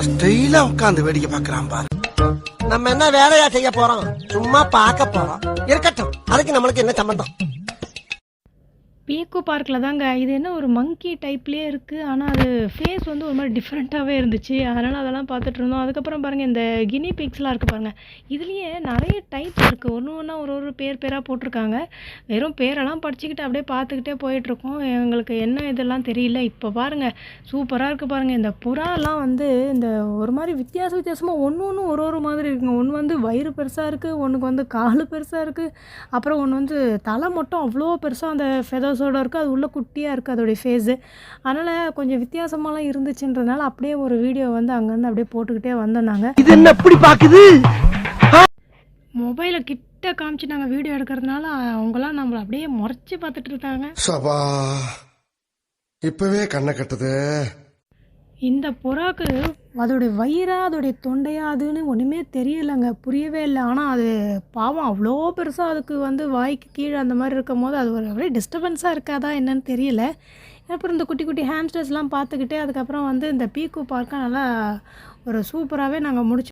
ஸ்டைலா உட்கார்ந்து வேடிக்கை பார்க்கறான் பாரு. நம்ம என்ன வேலையா செய்ய போறோம்? சும்மா பார்க்க போறோம். இருக்கட்டும், அதுக்கு நம்மளுக்கு என்ன சம்பந்தம்? பீக்கோ பார்க்கில் தாங்க. இது என்ன ஒரு மங்கி டைப்லேயே இருக்குது. ஆனால் அது ஃபேஸ் வந்து ஒரு மாதிரி டிஃப்ரெண்ட்டாகவே இருந்துச்சு. அதனால் அதெல்லாம் பார்த்துட்டு இருந்தோம். அதுக்கப்புறம் பாருங்கள், இந்த கினி பிக்ஸ்லாம் இருக்குது பாருங்கள். இதுலேயே நிறைய டைப்ஸ் இருக்குது. ஒன்று ஒன்றா ஒரு பேராக போட்டிருக்காங்க. வெறும் பேரெல்லாம் படிச்சுக்கிட்டு அப்படியே பார்த்துக்கிட்டே போயிட்டுருக்கோம். எங்களுக்கு என்ன இதெல்லாம் தெரியல. இப்போ பாருங்கள், சூப்பராக இருக்குது பாருங்கள். இந்த புறாலாம் வந்து இந்த ஒரு மாதிரி வித்தியாசமாக ஒன்று ஒரு மாதிரி இருக்குங்க. ஒன்று வந்து வயிறு பெருசாக இருக்குது, ஒன்றுக்கு வந்து கால் பெருசாக இருக்குது, அப்புறம் ஒன்று வந்து தலை மட்டும் அவ்வளோ பெருசாக அந்த ஃபெதர்ஸோடு இருக்குது. அது உள்ள குட்டியாக இருக்குது அதோடைய ஃபேஸு. அதனால் கொஞ்சம் வித்தியாசமாலாம் இருந்துச்சுன்றதுனால அப்படியே ஒரு வீடியோ வந்து அங்கேருந்து அப்படியே போட்டுக்கிட்டே வந்தோம். நாங்கள் இது என்ன எப்படி பாக்குது? மொபைலை கிட்ட காமிச்சு நாங்கள் வீடியோ எடுக்கிறதுனால அவங்களாம் நம்மளை அப்படியே முறைச்சி பார்த்துட்டு இருக்காங்க. சபா இப்பவே கண்ணை கட்டுது. இந்த புறாக்கு அதோடைய வயிறா அதோடைய தொண்டையா அதுன்னு ஒன்றுமே தெரியலைங்க, புரியவே இல்லை. ஆனால் அது பாவம் அவ்வளோ பெருசாக அதுக்கு வந்து வாய்க்கு கீழே அந்த மாதிரி இருக்கும் போது அது ஒரு அப்படியே டிஸ்டர்பன்ஸாக இருக்காதா என்னன்னு தெரியல. அப்புறம் இந்த குட்டி குட்டி ஹேம்ஸ்டர்ஸ்லாம் பார்த்துக்கிட்டே அதுக்கப்புறம் வந்து இந்த பீக்கோ பார்க்க நல்லா ஒரு சூப்பராகவே நாங்கள் முடிச்சு